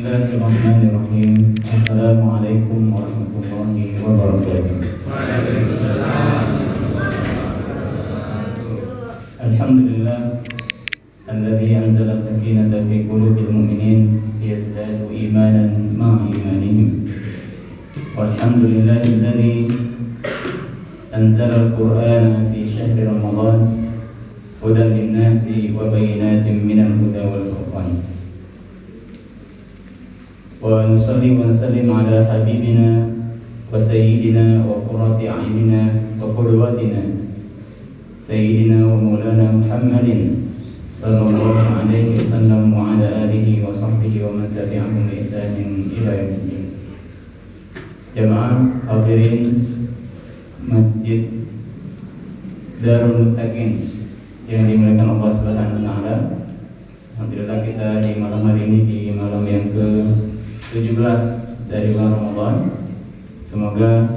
Bismillahirrahmanirrahim. Assalamualaikum warahmatullahi wabarakatuh. Alhamdulillah alladzi anzala sakinata fi qulubil mu'minin liyazdadu imanan ma'a imanihim. Walhamdulillahilladzi anzala al-Qur'ana fi syahri Ramadan hudan lin-nasi wa bayyinatin minal huda wal furqan. Wa nusalli wa nusallim ala habibina wa sayyidina wa qurrati a'yunina wa qudwatina sayyidina wa maulana Muhammadin sallallahu alaihi wasallam wa ala alihi wa sahbihi wa man tabi'ahum bi ihsanin ila yaumil. Jamaah hadirin Masjid Darul Muttaqin yang dimuliakan Allah Subhanahu wa taala. Alhamdulillah kita di malam hari ini di malam yang ke-17 dari bulan Ramadan. Semoga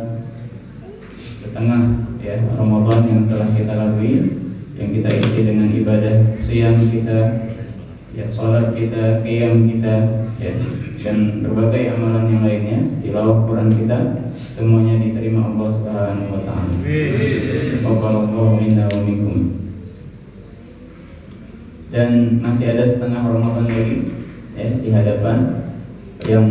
setengah Ramadan yang telah kita lalui, yang kita isi dengan ibadah siyam kita, salat kita, qiyam kita, dan berbagai amalan yang lainnya, tilawah Quran kita, semuanya diterima Allah Subhanahu wa taala. Taqabbalallahu minna wa minkum. Dan masih ada setengah Ramadan lagi di hadapan, yang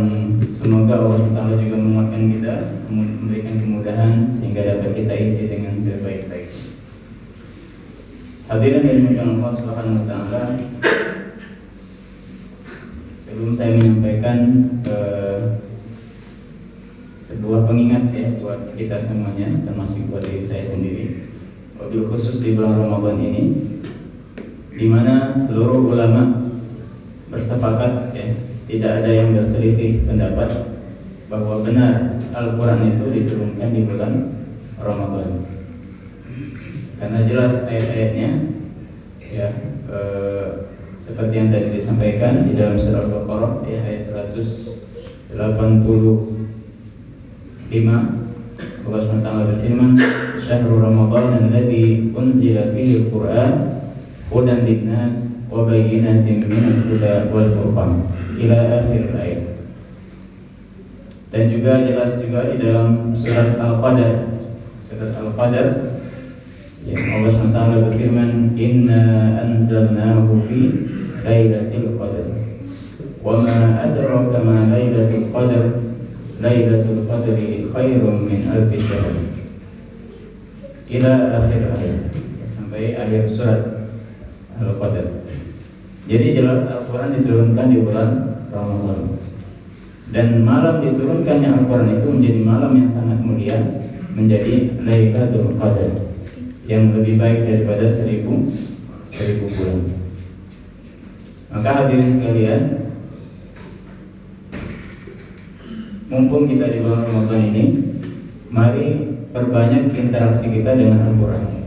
semoga Allah Taala juga menguatkan kita, memberikan kemudahan sehingga dapat kita isi dengan sebaik-baiknya. Hadirin yang dimuliakan Allah Subhanahu wa taala, sebelum saya menyampaikan sebuah pengingat buat kita semuanya, termasuk buat diri saya sendiri, wabil khusus di bulan Ramadan ini, di mana seluruh ulama bersepakat tidak ada yang berselisih pendapat bahwa benar Al-Quran itu diturunkan di bulan Ramadan. Karena jelas ayat-ayatnya seperti yang tadi disampaikan di dalam surah Al-Baqarah ayat 185, Allah SWT berfirman, "Syahrul Ramadan alladzi unzila fihi al-Qur'an hudan lin-nas wa bayyinatin minal huda wal furqan." Ila akhir ayat. Dan juga jelas juga di dalam surat Al-Qadar, Allah SWT berfirman, "Inna anzalnahu fi lailatul qadar wa ma adraka ma lailatul qadar lailatul qadri khairum min alfi syahr." Ila akhir ayat, sampai akhir surat Al-Qadar. Jadi jelas Al-Quran diturunkan di bulan Ramadan. Dan malam diturunkannya Al-Quran itu menjadi malam yang sangat mulia, menjadi Lailatul Qadar, yang lebih baik daripada 1000 bulan. Maka hadirin sekalian, mumpung kita di bulan Ramadan ini, mari perbanyak interaksi kita dengan Al-Quran,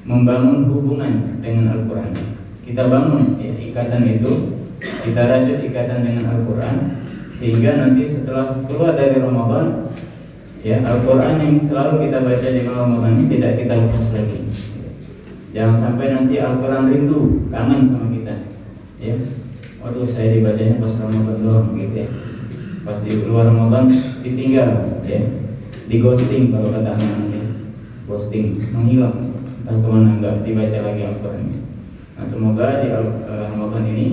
membangun hubungan dengan Al-Quran. Kita bangun ikatan itu, kita rajut ikatan dengan Al-Quran, sehingga nanti setelah keluar dari Ramadan, Al-Quran yang selalu kita baca di Ramadan ini tidak kita lepas lagi. Jangan sampai nanti Al-Quran rindu, kangen sama kita. Waduh, saya dibacanya pas Ramadan doang gitu Pas di luar Ramadan ditinggal, di ghosting kalau kata anak-anak, ghosting, menghilang. Kemana enggak dibaca lagi Al-Quran. Nah, semoga di Ramadan ini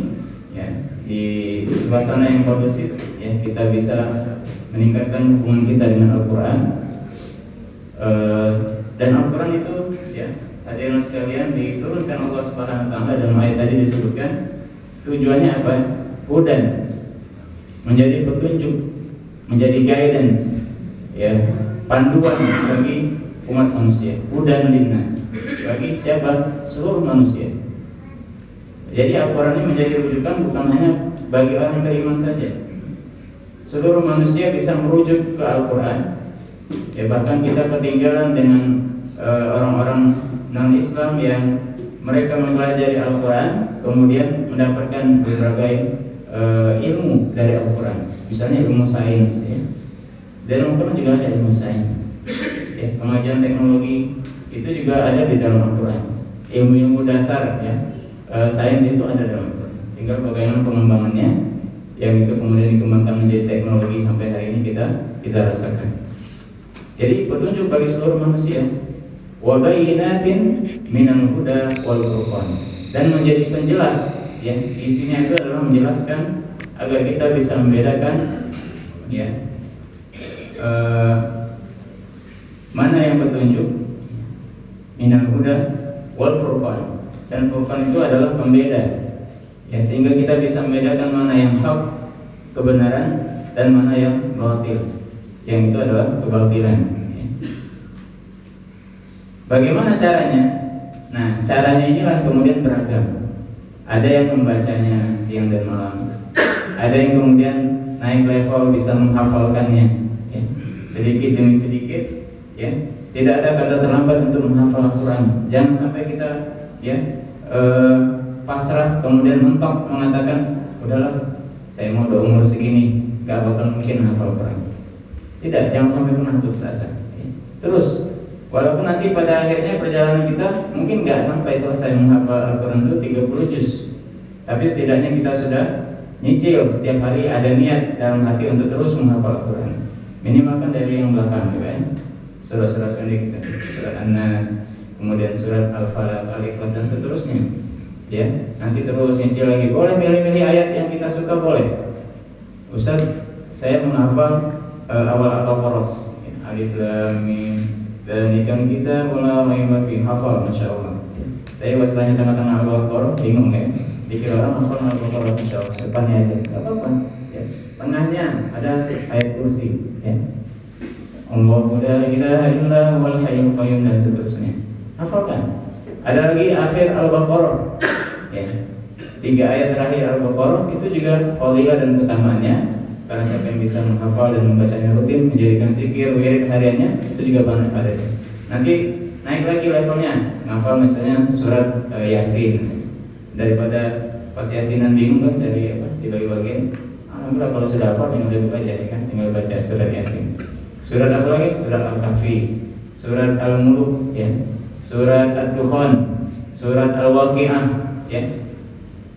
di suasana yang kondusif kita bisa meningkatkan hubungan kita dengan Al-Quran. Dan Al-Quran itu hadirin sekalian diturunkan Allah Subhanahu wa taala, dalam ayat tadi disebutkan tujuannya apa? Hudan, menjadi petunjuk, menjadi guidance, panduan bagi umat manusia. Hudan linnas, bagi siapa? Seluruh manusia. Jadi Al-Quran ini menjadi rujukan bukan hanya bagi orang yang beriman saja. Seluruh manusia bisa merujuk ke Al-Quran. Bahkan kita ketinggalan dengan orang-orang non-Islam yang mereka mempelajari Al-Quran, kemudian mendapatkan berbagai ilmu dari Al-Quran. Misalnya ilmu sains. Dan Al-Quran juga ada ilmu sains. Pengajian teknologi itu juga ada di dalam Al-Quran. Ilmu-ilmu dasar sains itu ada dalam Al-Quran. tinggal bagaimana pengembangannya, yang itu kemudian dikembangkan menjadi teknologi sampai hari ini kita rasakan. Jadi petunjuk bagi seluruh manusia, wa bayyinatin minal huda wal furqan, dan menjadi penjelas, ya, isinya itu adalah menjelaskan agar kita bisa membedakan, ya, mana yang petunjuk, minal huda wal furqan, dan furqan itu adalah pembeda, ya, sehingga kita bisa membedakan mana yang hak, kebenaran, dan mana yang batil, yang itu adalah kebatilan, ya. Bagaimana caranya? Nah, caranya inilah kemudian beragam. Ada yang membacanya siang dan malam, ada yang kemudian naik level bisa menghafalkannya, ya, sedikit demi sedikit, ya. Tidak ada kata terlambat untuk menghafal Al-Quran. Jangan sampai kita, ya, pasrah kemudian mentok mengatakan, udahlah, saya mau udah umur segini, gak bakal mungkin menghafal Al-Quran. Tidak, jangan sampai pernah putus asa, ya. Terus, walaupun nanti pada akhirnya perjalanan kita mungkin gak sampai selesai menghafal Al-Quran itu 30 juz, tapi setidaknya kita sudah nyicil setiap hari, ada niat dalam hati untuk terus menghafal Al-Quran. Minimalkan dari yang belakang, ya, surat-surat pendek kita, surat An-Nas, kemudian surat Al-Falaq, Al-Ikhlas, dan seterusnya, ya. Nanti terus nyicil lagi. Boleh milih-milih ayat yang kita suka, boleh. Ustaz, saya menghafal awal Al-Baqarah, ya, Alif Lam Mim, dan ikan kita mulai raiba fi, hafal, masya Allah. Tapi masalahnya tengah-tengah Al-Baqarah bingung, ya. Dikira orang hafal Al-Baqarah, masya Allah. Depannya aja, nggak apa-apa, ya. Tengahnya ada ayat kursi, ya. Allahu la ilaha illa huwal hayyul qayyum, dan seterusnya. Hafalkan. Ada lagi akhir Al-Baqarah, ya. 3 ayat terakhir Al-Baqarah itu juga fadilah dan utamaannya. Karena siapa yang bisa menghafal dan membacanya rutin, menjadikan zikir wirid hariannya, itu juga banyak adanya. Nanti naik lagi levelnya, menghafal misalnya surat Yasin. Daripada pas Yasinan bingung kan cari apa dibagi-bagiin. Alhamdulillah kalau sudah hafal tinggal baca, ya kan, tinggal baca surat Yasin. Surat apa lagi? Surat Al-Kahfi, surat Al-Mulk, ya, surat Ad-Dukhan, surat Al-Waqi'ah, ya.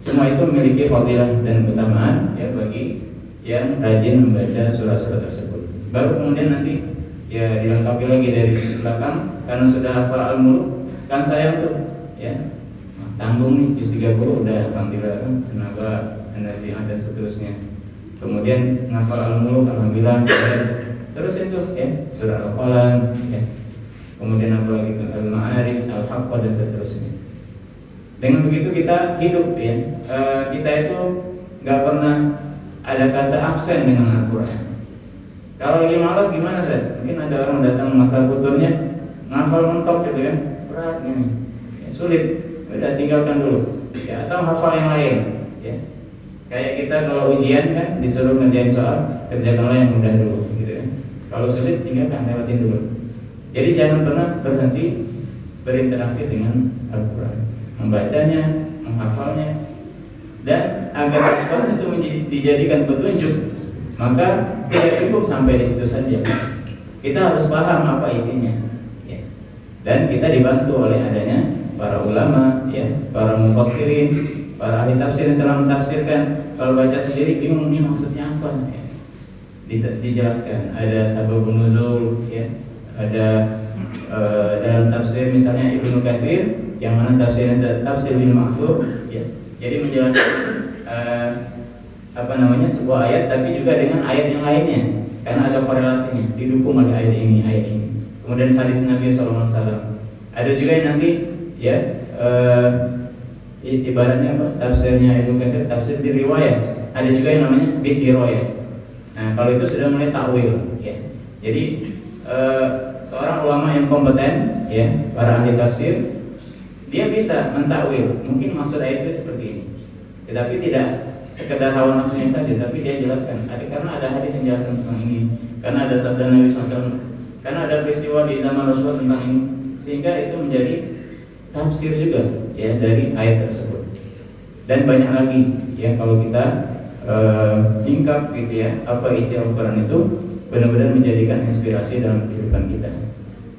Semua itu memiliki fadilah dan keutamaan, ya, bagi yang rajin membaca surat-surat tersebut. Baru kemudian nanti, ya, dilengkapi lagi dari belakang, karena sudah hafal Al-Mulk, kan sayang tuh, ya, tanggung nih juz 30 udah alhamdulillah, kan, tenaga, An-Nazi'at, dan seterusnya. Kemudian ngafal Al-Mulk, alhamdulillah, terus itu, ya, surah Al-Qalam, ya. Kemudian apa lagi, Al-Ma'arij, Al-Haqqah, dan seterusnya. Dengan begitu kita hidup, ya. Kita itu nggak pernah ada kata absen dengan Al-Quran. Kalau lagi malas gimana, Ustaz? Mungkin ada orang datang masa futurnya ngafal mentok gitu kan, berat ini, ya, sulit, udah tinggalkan dulu, ya, atau hafal yang lain, ya. Kayak kita kalau ujian kan disuruh ngerjain soal, kerjakanlah yang mudah dulu, gitu kan. Kalau sulit tinggalkan, lewatin dulu. Jadi jangan pernah berhenti berinteraksi dengan Al-Quran, membacanya, menghafalnya. Dan agar Al-Quran itu dijadikan petunjuk, maka tidak cukup sampai di situ saja. Kita harus paham apa isinya, ya. Dan kita dibantu oleh adanya para ulama, ya, para mufassirin, para ahli tafsir yang telah mentafsirkan. Kalau baca sendiri bingung ini maksudnya apa, ya. Dijelaskan. Ada sababun nuzul, ya. Ada dalam tafsir misalnya Ibnu Katsir, yang mana tafsirnya tafsir bil ma'thur, ya. Jadi menjelaskan sebuah ayat, tapi juga dengan ayat yang lainnya, karena ada korelasinya, didukung oleh ayat ini, ayat ini. Kemudian hadis Nabi SAW. Ada juga yang nanti, ya, ibaratnya apa? Tafsirnya Ibnu Katsir, tafsir di riwayat. Ada juga yang namanya bid riwayat. Nah, kalau itu sudah mulai takwil, ya. Jadi seorang ulama yang kompeten, ya, para ahli tafsir, dia bisa mentakwil, mungkin maksud ayat itu seperti ini, tetapi tidak sekedar hawa nafsunya saja, tapi dia jelaskan, karena ada hadis yang jelaskan tentang ini, karena ada sabda Nabi SAW, karena ada peristiwa di zaman Rasulullah tentang ini, sehingga itu menjadi tafsir juga, ya, dari ayat tersebut. Dan banyak lagi, ya, kalau kita singkat gitu, ya, apa isi Al-Quran itu benar-benar menjadikan inspirasi dalam kehidupan kita.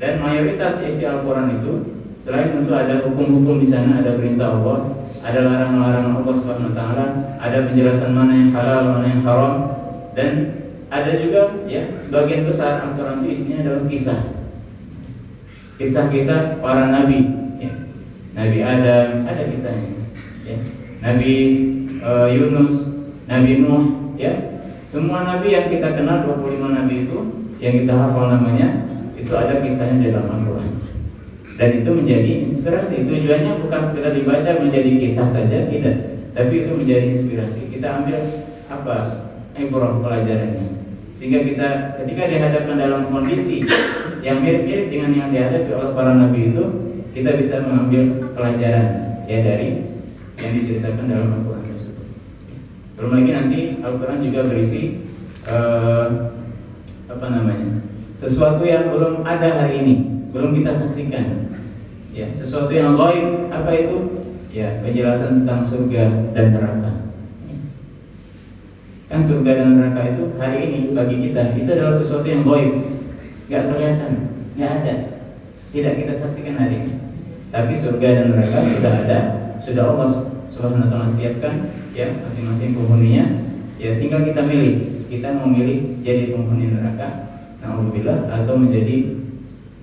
Dan mayoritas isi Al-Quran itu Selain tentu ada hukum-hukum di sana, ada perintah Allah, ada larangan-larangan Allah Subhanahu wa taala, ada penjelasan mana yang halal, mana yang haram, dan ada juga ya sebagian besar Al-Qur'an itu isinya adalah kisah-kisah para nabi ya. Nabi Adam ada kisahnya ya. Nabi Yunus, Nabi Nuh ya. Semua nabi yang kita kenal 25 nabi itu yang kita hafal namanya itu ada kisahnya di dalam Al-Qur'an. Dan itu menjadi inspirasi. Tujuannya bukan sekedar dibaca menjadi kisah saja, tidak, tapi itu menjadi inspirasi. Kita ambil apa? Ibrah, pelajarannya. Sehingga kita ketika dihadapkan dalam kondisi yang mirip-mirip dengan yang dihadapi oleh para nabi itu, kita bisa mengambil pelajaran ya dari yang diceritakan dalam Al-Qur'an tersebut. Belum lagi nanti Al-Qur'an juga berisi sesuatu yang belum ada hari ini, belum kita saksikan. Ya, sesuatu yang gaib, apa itu? Ya, penjelasan tentang surga dan neraka. Kan surga dan neraka itu hari ini bagi kita itu adalah sesuatu yang gaib, nggak kelihatan, nggak ada, tidak kita saksikan hari ini. Tapi surga dan neraka sudah ada, sudah Allah Subhanahu wa taala siapkan ya masing-masing penghuninya. Ya tinggal kita milih, kita mau milih jadi penghuni neraka, na'udzubillah, atau menjadi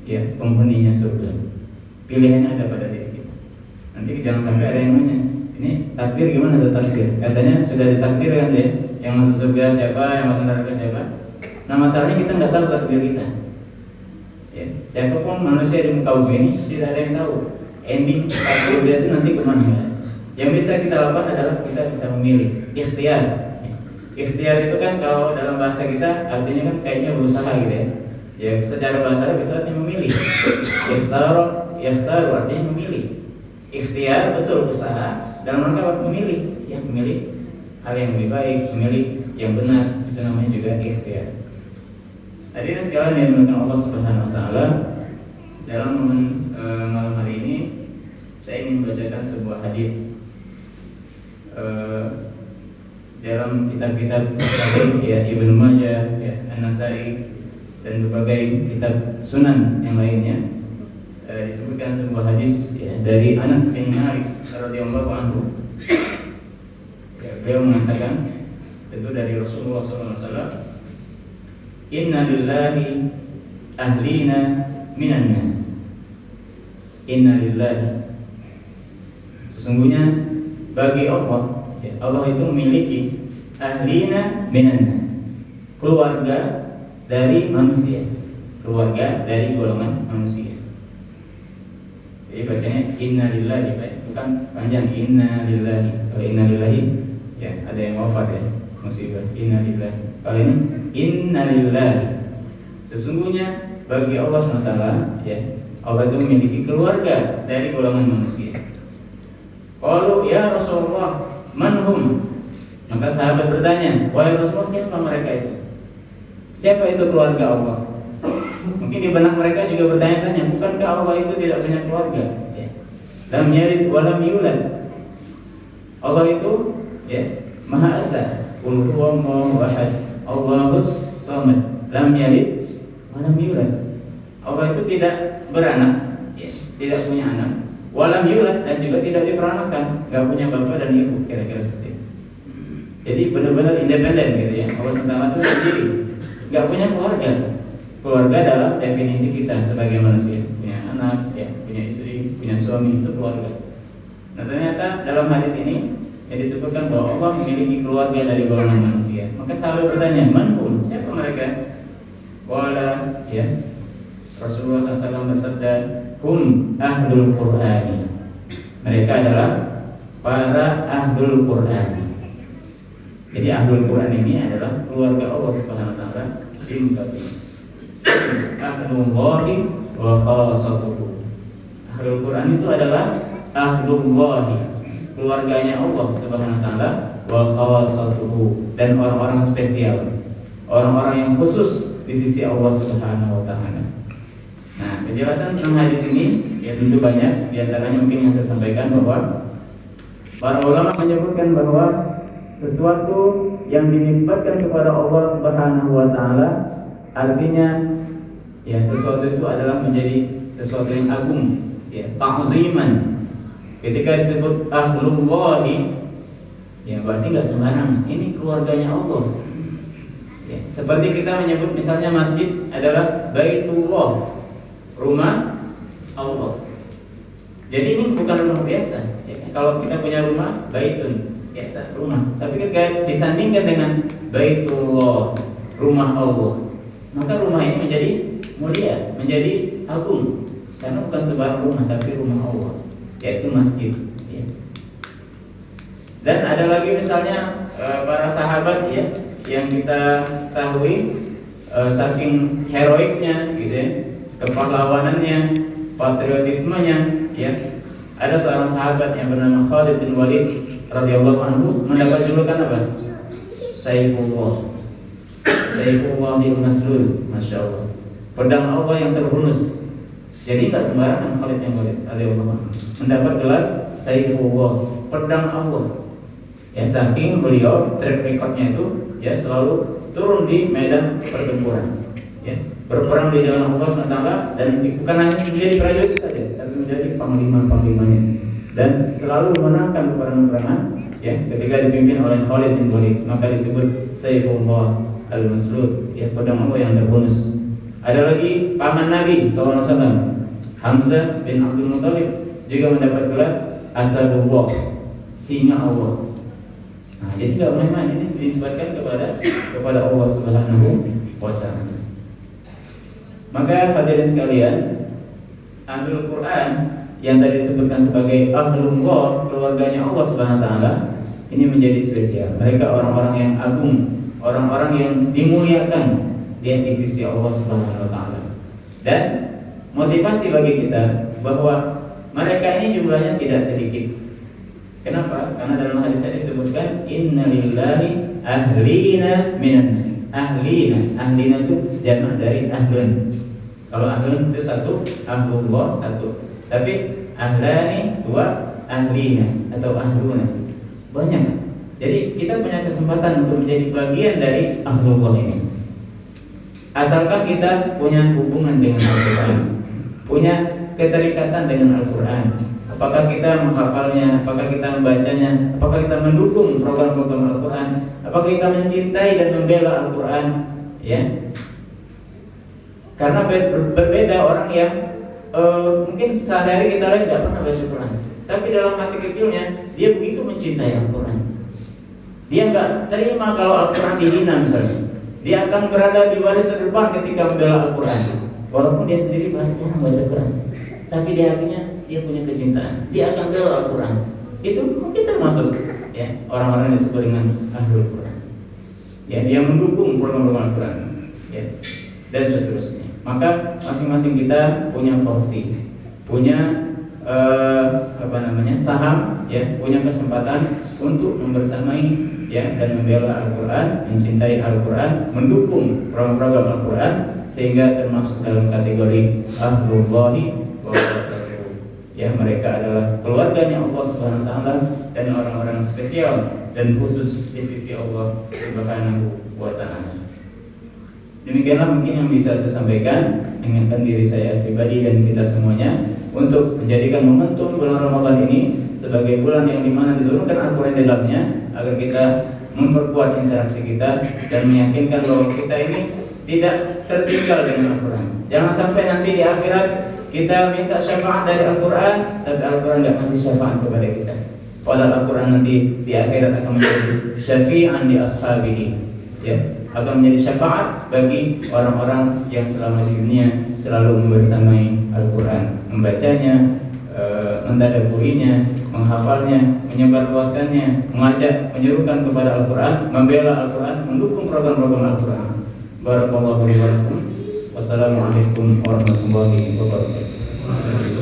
ya penghuninya surga. Pilihannya ada pada diri kita. Nanti jangan sampai ada yang nanya, ini takdir gimana takdir? Katanya sudah ditakdirkan deh, yang masuk surga siapa, yang masuk neraka siapa. Nah masalahnya kita nggak tahu takdir kita. Ya, siapapun manusia di muka bumi ini tidak ada yang tahu ending takdir dia itu nanti kemana ya. Yang bisa kita lakukan adalah kita bisa memilih, ikhtiar. Ikhtiar itu kan kalau dalam bahasa kita artinya kan kayaknya berusaha gitu ya. Ya secara bahasa Arab itu artinya memilih. Ikhtar artinya memilih. Ikhtiar betul usaha dalam rangka memilih, ya memilih hal yang lebih baik, memilih yang benar, itu namanya juga ikhtiar. Hadirin sekalian yang dimuliakan Allah Subhanahu wa taala, dalam malam hari ini saya ingin membacakan sebuah hadis dalam kitab-kitab ya Ibnu Majah, ya An-Nasa'i dan berbagai kitab sunan yang lainnya. Disebutkan sebuah hadis ya, dari Anas bin Malik radhiyallahu anhu. Ya, beliau mengatakan tentu dari Rasulullah SAW, Inna lillahi ahlina minan nas. Inna lillahi, sesungguhnya bagi Allah ya, Allah itu memiliki ahlina minan nas, keluarga dari manusia, keluarga dari golongan manusia. Jadi bacanya inna lillahi, bukan panjang inna lillahi. Kalau inna lillahi ya ada yang wafat ya, musibah. Inna lillahi. Kalau ini inna lillahi, sesungguhnya bagi Allah SWT ya, Allah itu memiliki keluarga dari golongan manusia. Qalu ya Rasulullah manhum, maka sahabat bertanya, wahai Rasulullah, siapa mereka itu? Siapa itu keluarga Allah? Mungkin di benak mereka juga bertanya-tanya, bukankah Allah itu tidak punya keluarga? Ya. Lam yalid wa lam yulad. Allah itu ya Maha Esa. Qul huwallahu ahad, Allahus samad, lam yalid wa lam yulad. Allah itu tidak beranak, ya, tidak punya anak, wa lam yulad, dan juga tidak diperanakan, enggak punya bapak dan ibu, kira-kira seperti itu. Jadi benar-benar independen gitu ya. Allah Taala itu sendiri, enggak punya keluarga. Keluarga dalam definisi kita sebagai manusia, punya anak, ya, punya istri, punya suami, itu keluarga. Nah ternyata dalam hadis ini yang disebutkan bahwa Allah memiliki keluarga dari golongan manusia. Maka sahabat bertanya, manhum, siapa mereka? Wala ya Rasulullah SAW bersabda, hum ahlul Qur'ani. Mereka adalah para ahlul Qur'ani. Jadi ahlul Qur'an ini adalah keluarga Allah Subhanahu wa taala di muka bumi. Ahlullahi wa khasatuhu. Ahlul Quran itu adalah ahlullahi, keluarganya Allah Subhanahu wa taala, wa khasatuhu, dan orang-orang spesial, orang-orang yang khusus di sisi Allah Subhanahu wa taala. Nah, penjelasan tentang hadis ini ya tentu banyak, di antaranya mungkin yang saya sampaikan bahwa para ulama menyebutkan bahwa sesuatu yang dinisbatkan kepada Allah Subhanahu wa taala artinya ya sesuatu itu adalah menjadi sesuatu yang agung ya, ta'ziman. Ketika disebut ahlullahi, ya berarti nggak sembarang, ini keluarganya Allah. Ya, seperti kita menyebut misalnya masjid adalah Baitullah, rumah Allah. Jadi ini bukan rumah biasa. Ya, kalau kita punya rumah, baitun biasa rumah. Tapi ketika disandingkan dengan Baitullah, rumah Allah, maka rumah ini menjadi mulia, menjadi agung, karena bukan sebarang rumah, tapi rumah Allah, yaitu masjid. Ya. Dan ada lagi misalnya para sahabat ya, yang kita ketahui saking heroiknya, gitu ya, kepahlawanannya, patriotismenya, ya. Ada seorang sahabat yang bernama Khalid bin Walid radhiyallahu anhu mendapat julukan apa? Saifullah. Saifullah bil maslul, masya Allah. Pedang Allah yang terhunus. Jadi tak sembarangan Khalid bin Walid radhiyallahu anhu mendapat gelar Saifullah, pedang Allah. Ya, saking beliau track recordnya itu ya selalu turun di medan pertempuran, ya, berperang di jalan Allah SWT, dan bukan hanya menjadi prajurit saja, tapi menjadi panglima-panglimanya, dan selalu memenangkan peperangan-peperangan ya ketika dipimpin oleh Khalid bin Walid, maka disebut Saifullah al-Maslul, ya, pedang Allah yang terhunus. Ada lagi paman Nabi SAW, Hamzah bin Abdul Muthalib, juga mendapat gelar Asadullah, singa Allah. Nah, jadi tidak main-main, ini disebutkan kepada Allah Subhanahu wa Ta'ala. Maka hadirin sekalian, Ahlul Quran yang tadi disebutkan sebagai Ahlullah, keluarganya Allah Subhanahu wa Ta'ala, ini menjadi spesial. Mereka orang-orang yang agung, orang-orang yang dimuliakan di sisi Allah Subhanahu wa Ta'ala. Dan motivasi bagi kita bahwa mereka ini jumlahnya tidak sedikit. Kenapa? Karena dalam hadis ini disebutkan innalillahi ahlina minan nas. Ahlina itu jamak dari ahlun. Kalau ahlun itu satu, ahlullah satu. Tapi ahlani dua, ahlina atau ahluna banyak. Jadi kita punya kesempatan untuk menjadi bagian dari ahlullah ini. Asalkan kita punya hubungan dengan Al-Quran, punya keterikatan dengan Al-Quran. Apakah kita menghafalnya, apakah kita membacanya, apakah kita mendukung program-program Al-Quran, apakah kita mencintai dan membela Al-Quran, ya? Karena berbeda orang yang mungkin sehari-hari kita lihat tidak pernah baca Al-Quran, tapi dalam hati kecilnya dia begitu mencintai Al-Quran. Dia nggak terima kalau Al-Quran dihina misalnya. Dia akan berada di baris terdepan ketika membela Al-Quran, walaupun dia sendiri jarang baca Al-Quran, tapi di hatinya dia punya kecintaan, dia akan bela Al-Quran. Itu mungkin termasuk ya orang-orang yang disebut dengan Ahlul Quran. Ya, dia mendukung program-program Al-Quran, ya, dan seterusnya. Maka masing-masing kita punya porsi, punya saham, ya, punya kesempatan untuk membersamai ya dan membela Al-Quran, mencintai Al-Quran, mendukung program-program Al-Quran, sehingga termasuk dalam kategori Ahlullahi wa Rasuluh. Ya, mereka adalah keluarganya Allah Subhanahu wa Ta'ala dan orang-orang spesial dan khusus di sisi Allah Subhanahu wa Ta'ala. Demikianlah mungkin yang bisa saya sampaikan, mengingatkan diri saya pribadi dan kita semuanya untuk menjadikan momentum bulan Ramadan ini sebagai bulan yang dimana diturunkan Al-Quran di dalamnya, agar kita memperkuat interaksi kita dan meyakinkan bahwa kita ini tidak tertinggal dengan Al-Quran. Jangan sampai nanti di akhirat kita minta syafaat dari Al-Quran, tapi Al-Quran tidak ngasih syafaat kepada kita. Padahal Al-Quran nanti di akhirat akan menjadi syafi'an di ashabihi, ya, akan menjadi syafaat bagi orang-orang yang selama di dunia selalu membersamai Al-Quran, membacanya, mentadaburinya, menghafalnya, menyebarluaskannya, mengajak, menyerukan kepada Al-Quran, membela Al-Quran, mendukung program-program Al-Quran. Barakallahu fiikum. Wassalamualaikum warahmatullahi wabarakatuh.